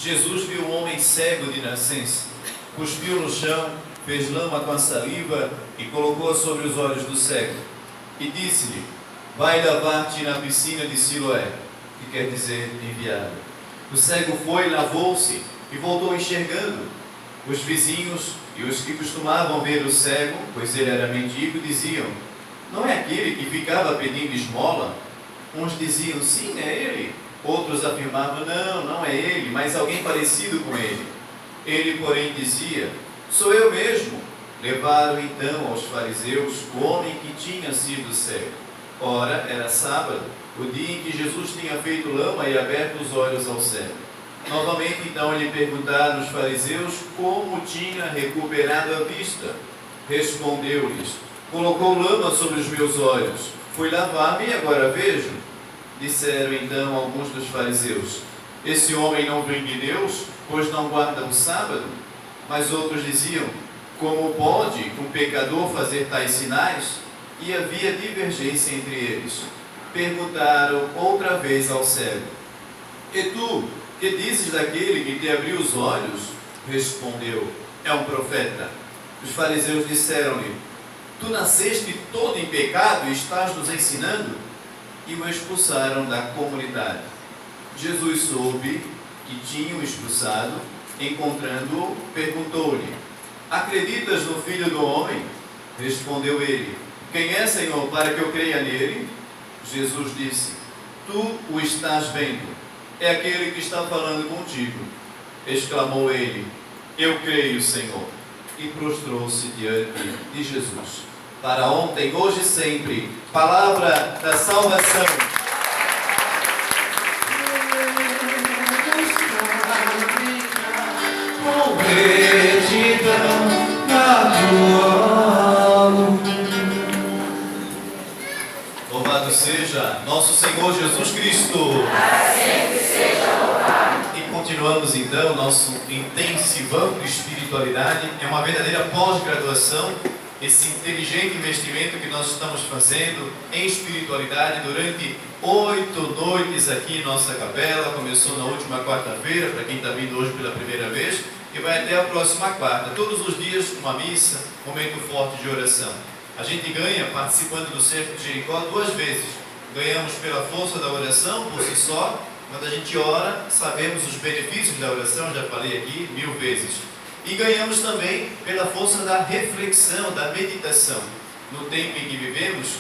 Jesus viu um homem cego de nascença, cuspiu no chão, fez lama com a saliva e colocou-a sobre os olhos do cego. E disse-lhe: vai lavar-te na piscina de Siloé, que quer dizer enviado. O cego foi, lavou-se e voltou enxergando. Os vizinhos e os que costumavam ver o cego, pois ele era mendigo, diziam: não é aquele que ficava pedindo esmola? Uns diziam: sim, é ele. Outros afirmavam: não, não é ele, mas alguém parecido com ele. Ele, porém, dizia: sou eu mesmo. Levaram então aos fariseus o homem que tinha sido cego. Ora, era sábado, o dia em que Jesus tinha feito lama e aberto os olhos ao cego. Novamente, então, lhe perguntaram os fariseus como tinha recuperado a vista. Respondeu-lhes: colocou lama sobre os meus olhos, fui lavar-me e agora vejo. Disseram então alguns dos fariseus: esse homem não vem de Deus, pois não guarda o sábado? Mas outros diziam: como pode um pecador fazer tais sinais? E havia divergência entre eles. Perguntaram outra vez ao cego: e tu, que dizes daquele que te abriu os olhos? Respondeu: é um profeta. Os fariseus disseram-lhe: tu nasceste todo em pecado e estás nos ensinando? E o expulsaram da comunidade. Jesus soube que tinham expulsado. Encontrando-o, perguntou-lhe: acreditas no Filho do Homem? Respondeu ele: quem é, Senhor, para que eu creia nele? Jesus disse: tu o estás vendo, é aquele que está falando contigo. Exclamou ele: eu creio, Senhor. E prostrou-se diante de Jesus. Para ontem, hoje e sempre, palavra da salvação. Com retidão na tua mão. Louvado seja nosso Senhor Jesus Cristo. Sempre seja louvado. E continuamos então nosso intensivão de espiritualidade. É uma verdadeira pós-graduação, esse inteligente investimento que nós estamos fazendo em espiritualidade durante 8 noites aqui em nossa capela. Começou na última quarta-feira, para quem está vindo hoje pela primeira vez, e vai até a próxima quarta. Todos os dias uma missa, momento forte de oração. A gente ganha participando do Cerco de Jericó 2 vezes. Ganhamos pela força da oração por si só. Quando a gente ora, sabemos os benefícios da oração, já falei aqui 1000 vezes. E ganhamos também pela força da reflexão, da meditação. No tempo em que vivemos,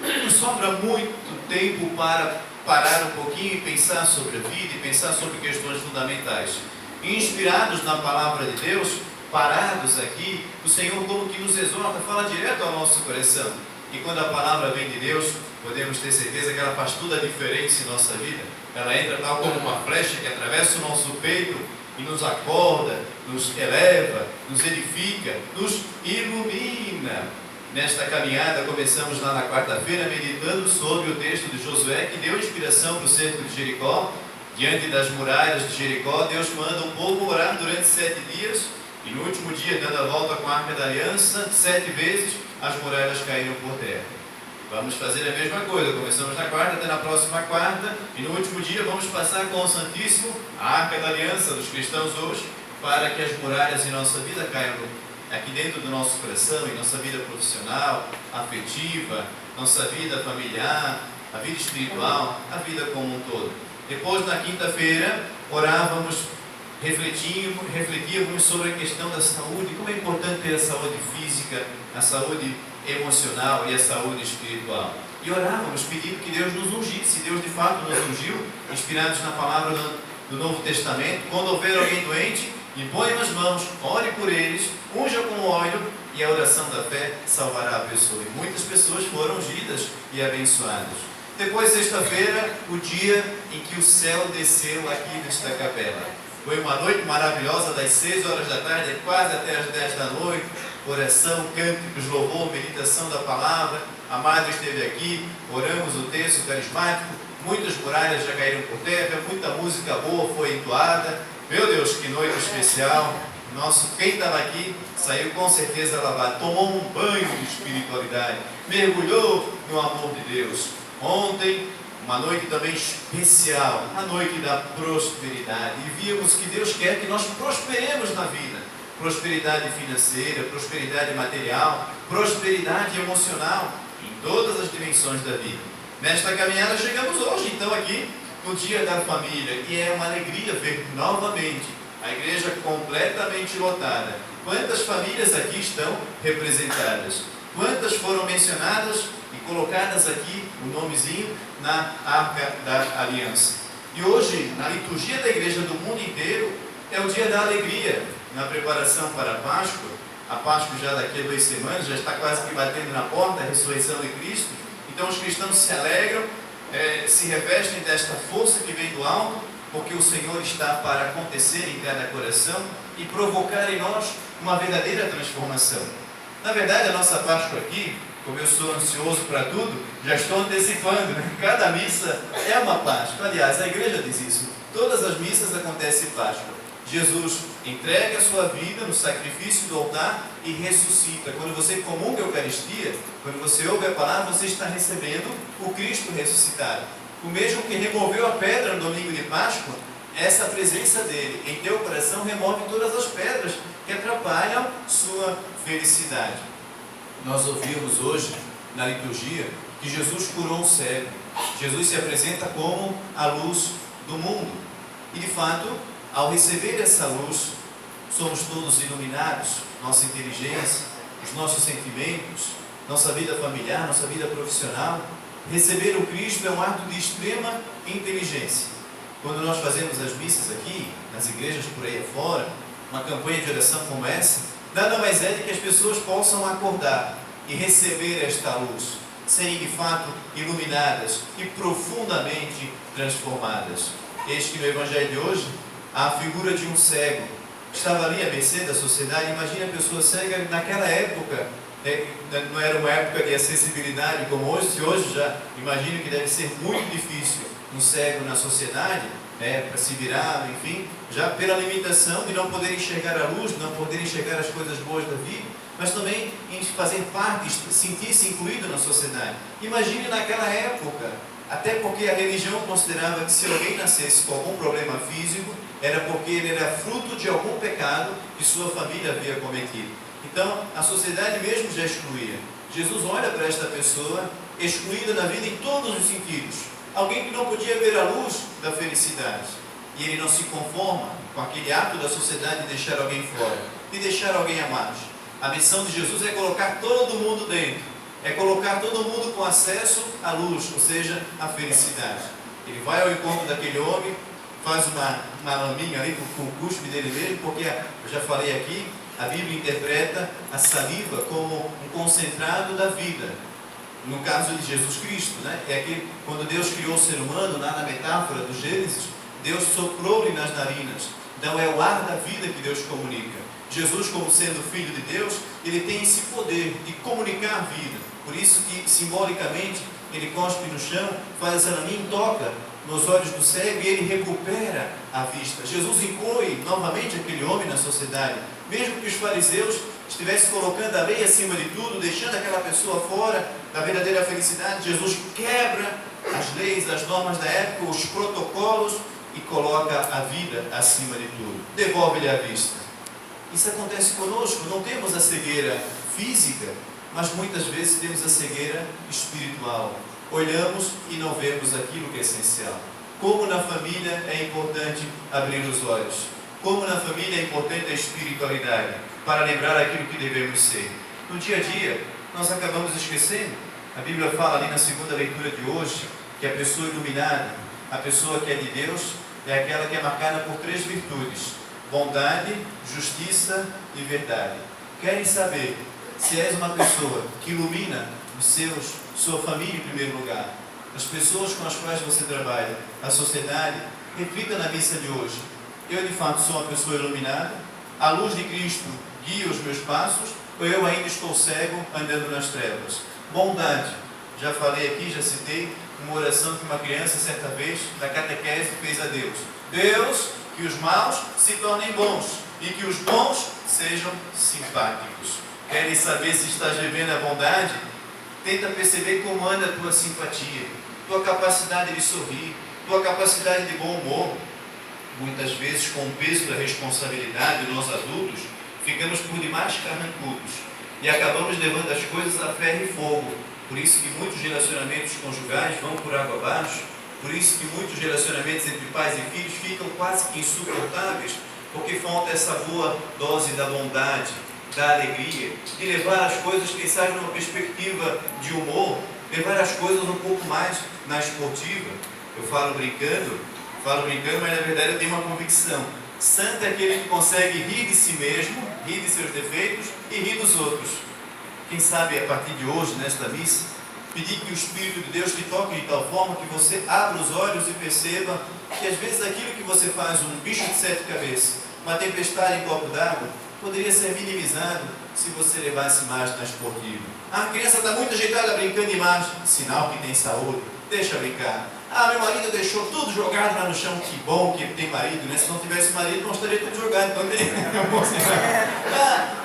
não sobra muito tempo para parar um pouquinho e pensar sobre a vida e pensar sobre questões fundamentais. Inspirados na palavra de Deus, parados aqui, o Senhor como que nos exorta, fala direto ao nosso coração. E quando a palavra vem de Deus, podemos ter certeza que ela faz toda a diferença em nossa vida. Ela entra tal como uma flecha que atravessa o nosso peito e nos acorda, nos eleva, nos edifica, nos ilumina. Nesta caminhada, começamos lá na quarta-feira meditando sobre o texto de Josué, que deu inspiração para o cerco de Jericó. Diante das muralhas de Jericó, Deus manda o povo orar durante 7 dias, e no último dia, dando a volta com a Arca da Aliança, 7 vezes, as muralhas caíram por terra. Vamos fazer a mesma coisa, começamos na quarta, até na próxima quarta, e no último dia vamos passar com o Santíssimo, a Arca da Aliança dos cristãos hoje, para que as muralhas em nossa vida caiam aqui dentro do nosso coração, em nossa vida profissional, afetiva, nossa vida familiar, a vida espiritual, a vida como um todo. Depois, na quinta-feira, orávamos, refletíamos sobre a questão da saúde, como é importante ter a saúde física, a saúde emocional e a saúde espiritual. E orávamos pedindo que Deus nos ungisse. Deus de fato nos ungiu, inspirados na palavra do Novo Testamento. Quando houver alguém doente, imponham as mãos, ore por eles, unja com óleo, e a oração da fé salvará a pessoa. E muitas pessoas foram ungidas e abençoadas. Depois, sexta-feira, o dia em que o céu desceu aqui nesta capela. Foi uma noite maravilhosa, das 6 horas da tarde, quase até as 10 da noite. Oração, cânticos, louvor, meditação da palavra. A Madre esteve aqui, oramos o texto carismático. Muitas muralhas já caíram por terra, muita música boa foi entoada. Meu Deus, que noite especial. Quem estava aqui saiu com certeza lavado, tomou um banho de espiritualidade, mergulhou no amor de Deus. Ontem, uma noite também especial, a noite da prosperidade. E vimos que Deus quer que nós prosperemos na vida. Prosperidade financeira, prosperidade material, prosperidade emocional, em todas as dimensões da vida. Nesta caminhada chegamos hoje, então, aqui no Dia da Família, e é uma alegria ver novamente a igreja completamente lotada. Quantas famílias aqui estão representadas? Quantas foram mencionadas e colocadas aqui o nomezinho na Arca da Aliança? E hoje, na liturgia da igreja do mundo inteiro, é o dia da alegria, na preparação para a Páscoa. A Páscoa já daqui a 2 semanas, já está quase que batendo na porta, a ressurreição de Cristo. Então os cristãos se alegram, se revestem desta força que vem do alto, porque o Senhor está para acontecer em cada coração e provocar em nós uma verdadeira transformação. Na verdade, a nossa Páscoa aqui, como eu sou ansioso para tudo, já estou antecipando, né? Cada missa é uma Páscoa. Aliás, a igreja diz isso. Todas as missas acontecem Páscoa. Jesus entrega a sua vida no sacrifício do altar e ressuscita. Quando você comunga a Eucaristia, quando você ouve a palavra, você está recebendo o Cristo ressuscitado. O mesmo que removeu a pedra no domingo de Páscoa, essa presença dele em teu coração remove todas as pedras que atrapalham sua felicidade. Nós ouvimos hoje na liturgia que Jesus curou um cego. Jesus se apresenta como a luz do mundo. E de fato, ao receber essa luz, somos todos iluminados, nossa inteligência, os nossos sentimentos, nossa vida familiar, nossa vida profissional. Receber o Cristo é um ato de extrema inteligência. Quando nós fazemos as missas aqui, nas igrejas por aí afora, uma campanha de oração como essa, nada mais é de que as pessoas possam acordar e receber esta luz, serem de fato iluminadas e profundamente transformadas. Eis que no Evangelho de hoje, há a figura de um cego, estava ali à mercê da sociedade. Imagina a pessoa cega naquela época, não era uma época de acessibilidade como hoje. Se hoje já imagino que deve ser muito difícil um cego na sociedade, para se virar, enfim, já pela limitação de não poder enxergar a luz, de não poder enxergar as coisas boas da vida, mas também em fazer parte, sentir-se incluído na sociedade. Imagine naquela época, até porque a religião considerava que se alguém nascesse com algum problema físico, era porque ele era fruto de algum pecado que sua família havia cometido. Então, a sociedade mesmo já excluía. Jesus olha para esta pessoa, excluída na vida em todos os sentidos. Alguém que não podia ver a luz da felicidade. E ele não se conforma com aquele ato da sociedade de deixar alguém fora, de deixar alguém à margem. A missão de Jesus é colocar todo mundo dentro. É colocar todo mundo com acesso à luz, ou seja, à felicidade. Ele vai ao encontro daquele homem, faz uma laminha ali com o cuspe dele mesmo, porque eu já falei aqui, a Bíblia interpreta a saliva como um concentrado da vida. No caso de Jesus Cristo, né? É que quando Deus criou o ser humano, lá na metáfora do Gênesis, Deus soprou-lhe nas narinas. Então é o ar da vida que Deus comunica. Jesus, como sendo Filho de Deus, ele tem esse poder de comunicar a vida. Por isso que, simbolicamente, ele cospe no chão, faz essa laminha e toca nos olhos do cego e ele recupera a vista. Jesus inclui novamente aquele homem na sociedade. Mesmo que os fariseus estivessem colocando a lei acima de tudo, deixando aquela pessoa fora da verdadeira felicidade, Jesus quebra as leis, as normas da época, os protocolos e coloca a vida acima de tudo. Devolve-lhe a vista. Isso acontece conosco. Não temos a cegueira física, mas muitas vezes temos a cegueira espiritual. Olhamos e não vemos aquilo que é essencial. Como na família é importante abrir os olhos. Como na família é importante a espiritualidade, para lembrar aquilo que devemos ser. No dia a dia, nós acabamos esquecendo. A Bíblia fala ali na segunda leitura de hoje, que a pessoa iluminada, a pessoa que é de Deus, é aquela que é marcada por 3 virtudes: bondade, justiça e verdade. Querem saber se és uma pessoa que ilumina sua família em primeiro lugar, as pessoas com as quais você trabalha, a sociedade? Reflita na missa de hoje. Eu de fato sou uma pessoa iluminada? A luz de Cristo guia os meus passos? Ou eu ainda estou cego andando nas trevas? Bondade. Já falei aqui, já citei uma oração que uma criança certa vez na catequese fez a Deus. Deus, que os maus se tornem bons e que os bons sejam simpáticos. Querem saber se estás vivendo a bondade? Tenta perceber como anda a tua simpatia. tua capacidade de sorrir, tua capacidade de bom humor. Muitas vezes, com o peso da responsabilidade, nós adultos ficamos por demais carrancudos e acabamos levando as coisas a ferro e fogo. Por isso que muitos relacionamentos conjugais vão por água abaixo, por isso que muitos relacionamentos entre pais e filhos ficam quase que insuportáveis, porque falta essa boa dose da bondade, da alegria, de levar as coisas, quem sabe, numa perspectiva de humor, levar as coisas um pouco mais na esportiva. Eu falo brincando, mas na verdade eu tenho uma convicção. Santo é aquele que consegue rir de si mesmo, rir de seus defeitos e rir dos outros. Quem sabe, a partir de hoje, nesta missa, pedir que o Espírito de Deus te toque de tal forma que você abra os olhos e perceba que às vezes aquilo que você faz, um bicho de 7 cabeças, uma tempestade em copo d'água, poderia ser minimizado se você levasse mais na esportiva. A criança está muito ajeitada brincando demais, sinal que tem saúde, deixa brincar. Meu marido deixou tudo jogado lá no chão, que bom que ele tem marido, né? Se não tivesse marido, não estaria tudo jogado, então tem um bom sinal.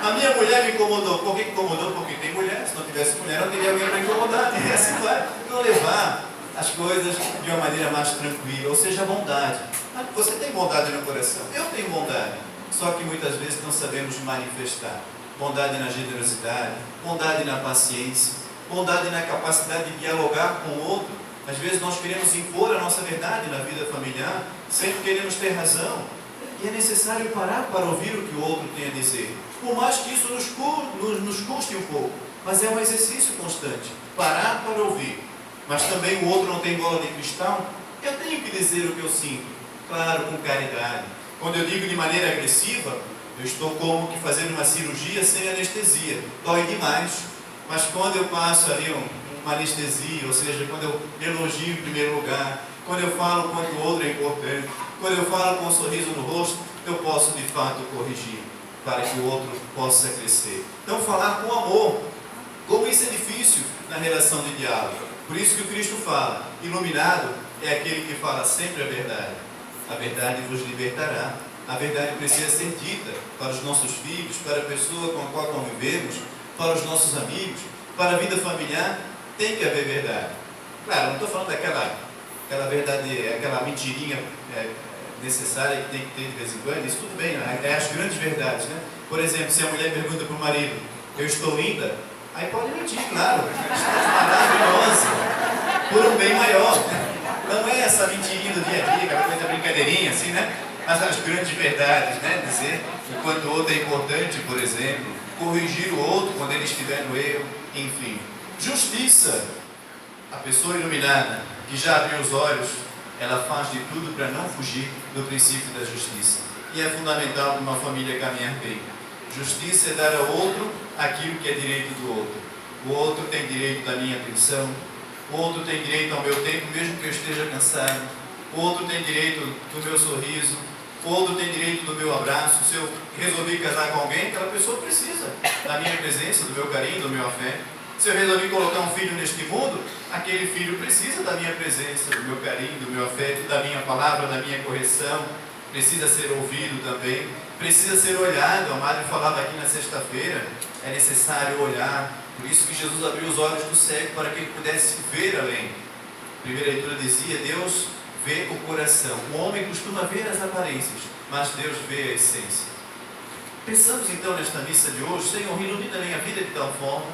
A minha mulher me incomodou. Por que incomodou? Porque tem mulher, se não tivesse mulher, não teria alguém para incomodar, e assim vai. Não levar as coisas de uma maneira mais tranquila, ou seja, a bondade. Você tem bondade no coração? Eu tenho bondade, só que muitas vezes não sabemos manifestar. Bondade na generosidade, bondade na paciência, bondade na capacidade de dialogar com o outro. Às vezes nós queremos impor a nossa verdade na vida familiar, sempre queremos ter razão. E é necessário parar para ouvir o que o outro tem a dizer. Por mais que isso nos custe um pouco, mas é um exercício constante. Parar para ouvir. Mas também o outro não tem bola de cristal. Eu tenho que dizer o que eu sinto. Claro, com caridade. Quando eu digo de maneira agressiva, eu estou como que fazendo uma cirurgia sem anestesia. Dói demais. Mas quando eu passo ali uma anestesia, ou seja, quando eu elogio em primeiro lugar, quando eu falo quanto o outro é importante, quando eu falo com um sorriso no rosto, eu posso de fato corrigir, para que o outro possa crescer. Então, falar com amor, como isso é difícil na relação de diálogo. Por isso que o Cristo fala, iluminado é aquele que fala sempre a verdade. A verdade vos libertará. A verdade precisa ser dita para os nossos filhos, para a pessoa com a qual convivemos, para os nossos amigos, para a vida familiar. Tem que haver verdade. Claro, não estou falando daquela verdade, aquela mentirinha necessária que tem que ter de vez em quando. Isso tudo bem, né? É as grandes verdades, né? Por exemplo, se a mulher pergunta para o marido, eu estou linda? Aí pode mentir, claro. Estás maravilhosa. Por um bem maior. Não é essa mentirinha do dia a dia, aquela coisa brincadeirinha assim, né? Mas as grandes verdades, né? Dizer o quanto o outro é importante, por exemplo. Corrigir o outro quando ele estiver no erro, enfim. Justiça. A pessoa iluminada, que já abriu os olhos, ela faz de tudo para não fugir do princípio da justiça. E é fundamental para uma família caminhar bem. Justiça é dar ao outro aquilo que é direito do outro. O outro tem direito da minha atenção. O outro tem direito ao meu tempo, mesmo que eu esteja cansado. O outro tem direito do meu sorriso. O outro tem direito do meu abraço. Se eu resolvi casar com alguém, aquela pessoa precisa da minha presença, do meu carinho, do meu afeto. Se eu resolvi colocar um filho neste mundo, aquele filho precisa da minha presença, do meu carinho, do meu afeto, da minha palavra, da minha correção. Precisa ser ouvido também. Precisa ser olhado. A madre falava aqui na sexta-feira, é necessário olhar. Por isso que Jesus abriu os olhos do cego para que ele pudesse ver além. A primeira leitura dizia, Deus vê o coração. O homem costuma ver as aparências, mas Deus vê a essência. Pensamos então nesta missa de hoje, Senhor, ilumina a minha vida de tal forma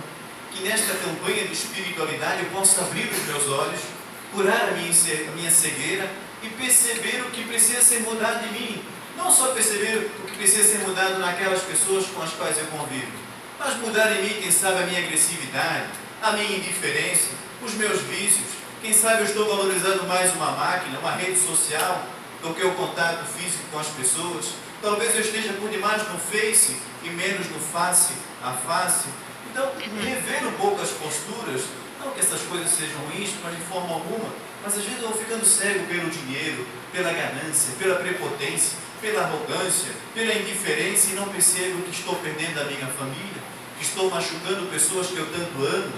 que nesta campanha de espiritualidade eu possa abrir os meus olhos, curar a minha cegueira e perceber o que precisa ser mudado em mim. Não só perceber o que precisa ser mudado naquelas pessoas com as quais eu convivo, mas mudar em mim, quem sabe, a minha agressividade, a minha indiferença, os meus vícios. Quem sabe eu estou valorizando mais uma máquina, uma rede social, do que o contato físico com as pessoas. Talvez eu esteja por demais no Face e menos no face a face. Então, rever um pouco as posturas, não que essas coisas sejam ruins, mas de forma alguma, mas às vezes eu vou ficando cego pelo dinheiro, pela ganância, pela prepotência, pela arrogância, pela indiferença e não percebo que estou perdendo a minha família, que estou machucando pessoas que eu tanto amo,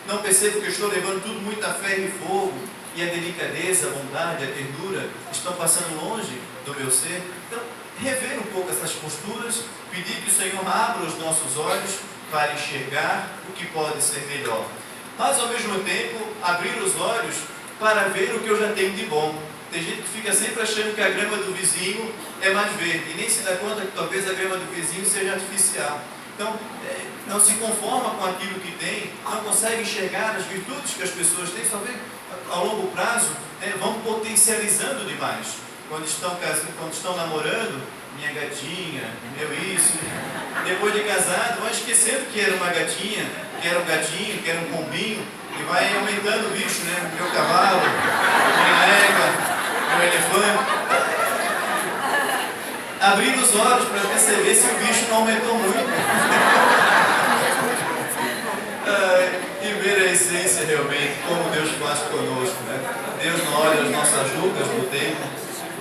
não percebo que eu estou levando tudo muito a ferro e fogo e a delicadeza, a bondade, a ternura estão passando longe do meu ser. Então, rever um pouco essas posturas, pedir que o Senhor abra os nossos olhos para enxergar o que pode ser melhor. Mas, ao mesmo tempo, abrir os olhos para ver o que eu já tenho de bom. Tem gente que fica sempre achando que a grama do vizinho é mais verde e nem se dá conta que talvez a grama do vizinho seja artificial. Então, não se conforma com aquilo que tem, não consegue enxergar as virtudes que as pessoas têm, só vê ao longo prazo, vão potencializando demais. Quando estão namorando, minha gatinha, meu isso. Depois de casado, vão esquecendo que era uma gatinha, que era um gatinho, que era um pombinho, e vai aumentando o bicho, né? Meu cavalo, minha égua, meu elefante. Abrindo os olhos para perceber se o bicho não aumentou muito. E ver a essência realmente, como Deus faz conosco, né? Deus não olha as nossas rugas no tempo,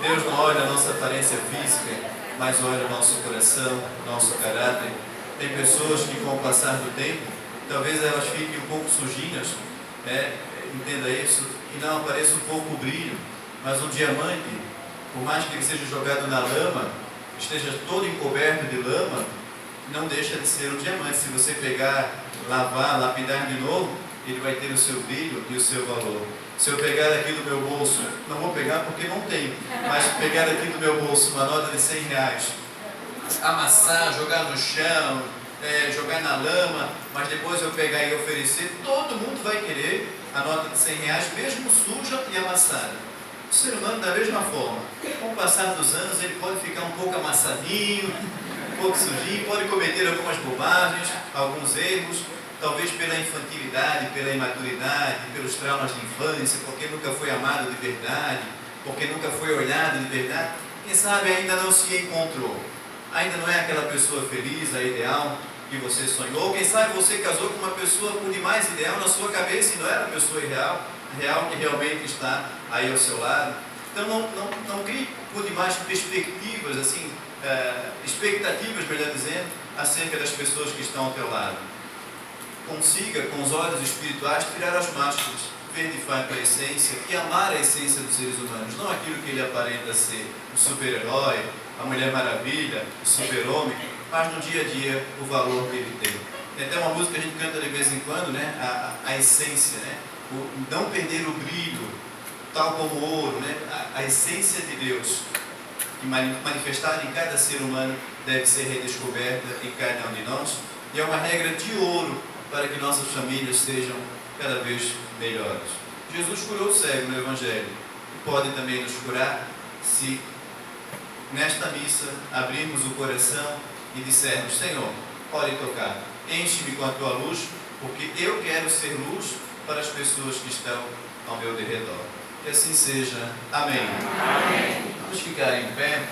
Deus não olha a nossa aparência física, mas olha o nosso coração, o nosso caráter. Tem pessoas que, com o passar do tempo, talvez elas fiquem um pouco sujinhas, entenda isso, e não apareça um pouco o brilho, mas um diamante, por mais que ele seja jogado na lama, esteja todo encoberto de lama, não deixa de ser um diamante. Se você pegar, lavar, lapidar de novo, ele vai ter o seu brilho e o seu valor. Se eu pegar aqui do meu bolso, não vou pegar porque não tenho, mas pegar aqui do meu bolso uma nota de 100 reais, amassar, jogar no chão, jogar na lama, mas depois eu pegar e oferecer, todo mundo vai querer a nota de 100 reais, mesmo suja e amassada. O ser humano da mesma forma, com o passar dos anos ele pode ficar um pouco amassadinho, um pouco sujinho, pode cometer algumas bobagens, alguns erros, talvez pela infantilidade, pela imaturidade, pelos traumas de infância, porque nunca foi amado de verdade, porque nunca foi olhado de verdade. Quem sabe ainda não se encontrou, ainda não é aquela pessoa feliz, a ideal que você sonhou. Ou quem sabe você casou com uma pessoa por demais ideal na sua cabeça e não era a pessoa real que realmente está aí ao seu lado. Então não crie por demais perspectivas, assim, expectativas, melhor dizendo, acerca das pessoas que estão ao teu lado. Consiga, com os olhos espirituais, tirar as máscaras, ver de fato a essência e amar a essência dos seres humanos, não aquilo que ele aparenta ser, o super-herói, a Mulher Maravilha, o super-homem, mas no dia a dia o valor que ele tem. Tem até uma música que a gente canta de vez em quando, né? A essência, né? O não perder o brilho, tal como o ouro, né? A essência de Deus, que manifestada em cada ser humano, deve ser redescoberta em cada um de nós, e é uma regra de ouro para que nossas famílias sejam cada vez melhores. Jesus curou o cego no Evangelho e pode também nos curar se nesta missa abrirmos o coração e dissermos: Senhor, pode tocar, enche-me com a tua luz, porque eu quero ser luz para as pessoas que estão ao meu derredor. Que assim seja. Amém. Amém. Vamos ficar em pé.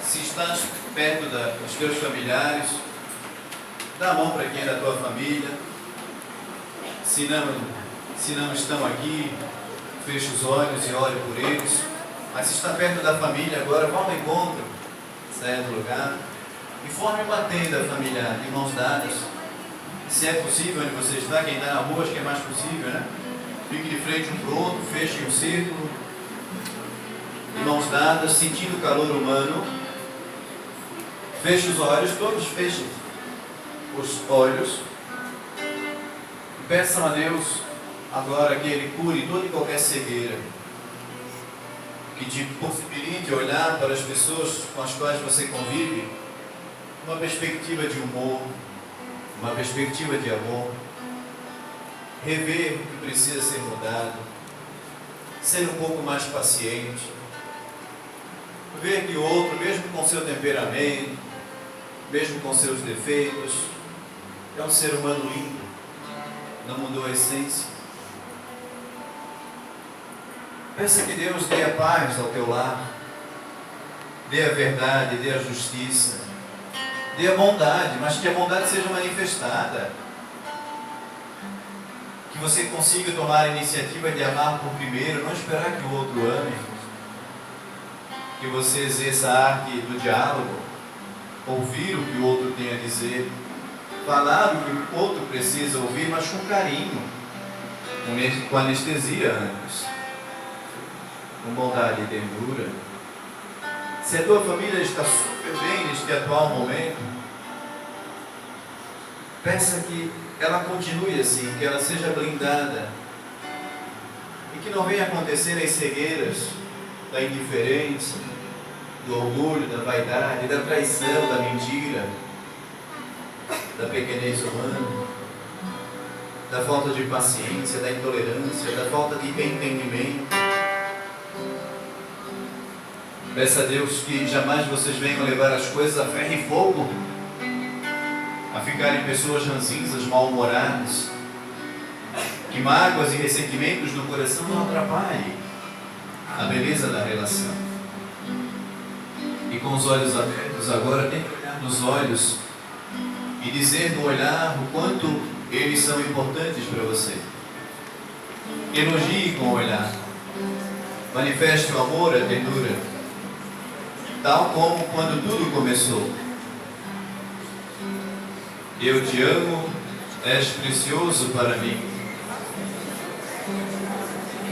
Se estás perto dos teus familiares, dá a mão para quem é da tua família. Se não estão aqui, feche os olhos e ore por eles. Mas se está perto da família agora, vá ao encontro, saia do lugar e forme uma tenda familiar, de mãos dadas. Se é possível onde você está, quem está na rua, acho que é mais possível, né? Fique de frente um para o outro, feche um círculo, de mãos dadas, sentindo o calor humano. Feche os olhos, todos fechem os olhos. E peçam a Deus agora que Ele cure toda e qualquer cegueira, que te possibilite olhar para as pessoas com as quais você convive uma perspectiva de humor, uma perspectiva de amor, rever o que precisa ser mudado, ser um pouco mais paciente, ver que o outro, mesmo com seu temperamento, mesmo com seus defeitos, é um ser humano limpo, não mudou a essência. Peça que Deus dê a paz ao teu lar, dê a verdade, dê a justiça, dê a bondade, mas que a bondade seja manifestada. Que você consiga tomar a iniciativa de amar por primeiro, não esperar que o outro ame. Que você exerça a arte do diálogo, ouvir o que o outro tem a dizer, falar o que o outro precisa ouvir, mas com carinho, com anestesia antes, com bondade e ternura. Se a tua família está super bem neste atual momento, peça que ela continue assim, que ela seja blindada e que não venha acontecer as cegueiras da indiferença, do orgulho, da vaidade, da traição, da mentira, da pequenez humana, da falta de paciência, da intolerância, da falta de entendimento. Peça a Deus que jamais vocês venham levar as coisas a ferro e fogo, a ficarem pessoas ranzinzas, mal-humoradas, que mágoas e ressentimentos no coração não atrapalhem a beleza da relação. E com os olhos abertos agora, tente olhar nos olhos e dizer no olhar o quanto eles são importantes para você. Elogie com o olhar, manifeste o amor, a ternura, tal como quando tudo começou. Eu te amo, és precioso para mim.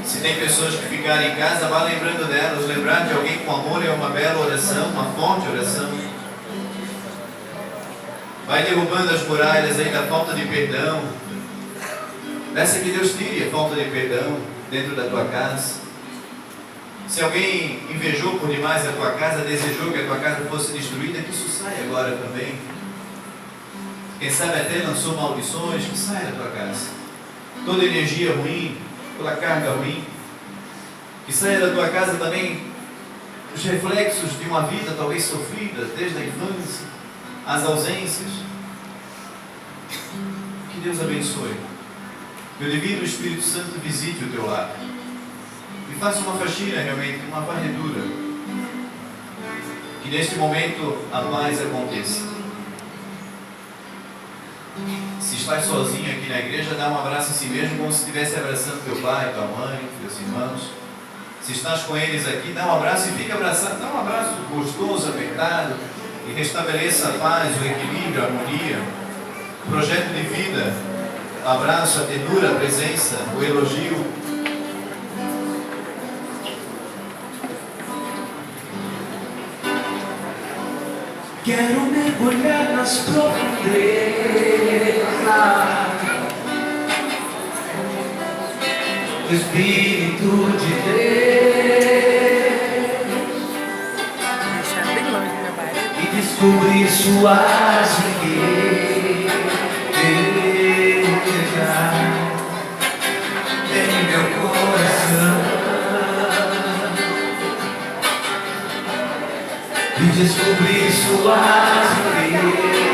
Se tem pessoas que ficarem em casa, vá lembrando delas. Lembrar de alguém com amor é uma bela oração, uma forte oração. Vai derrubando as muralhas aí da falta de perdão. Peça que Deus tire a falta de perdão dentro da tua casa. Se alguém invejou por demais a tua casa, desejou que a tua casa fosse destruída, que isso saia agora também. Quem sabe até lançou maldições, que saia da tua casa. Toda energia ruim, toda carga ruim, que saia da tua casa também os reflexos de uma vida talvez sofrida desde a infância, as ausências. Que Deus abençoe. Que o Divino Espírito Santo visite o teu lar e faça uma faxina realmente, uma varredura. Que neste momento a paz aconteça. Se estás sozinho aqui na igreja, dá um abraço em si mesmo, como se estivesse abraçando teu pai, tua mãe, teus irmãos. Se estás com eles aqui, dá um abraço e fica abraçado. Dá um abraço gostoso, apertado, e restabeleça a paz, o equilíbrio, a harmonia, o projeto de vida, o abraço, a ternura, a presença, o elogio. Quero mergulhar nas profundezas do Espírito de Deus e descobrir suas riquezas em meu coração. E descobrir suas riquezas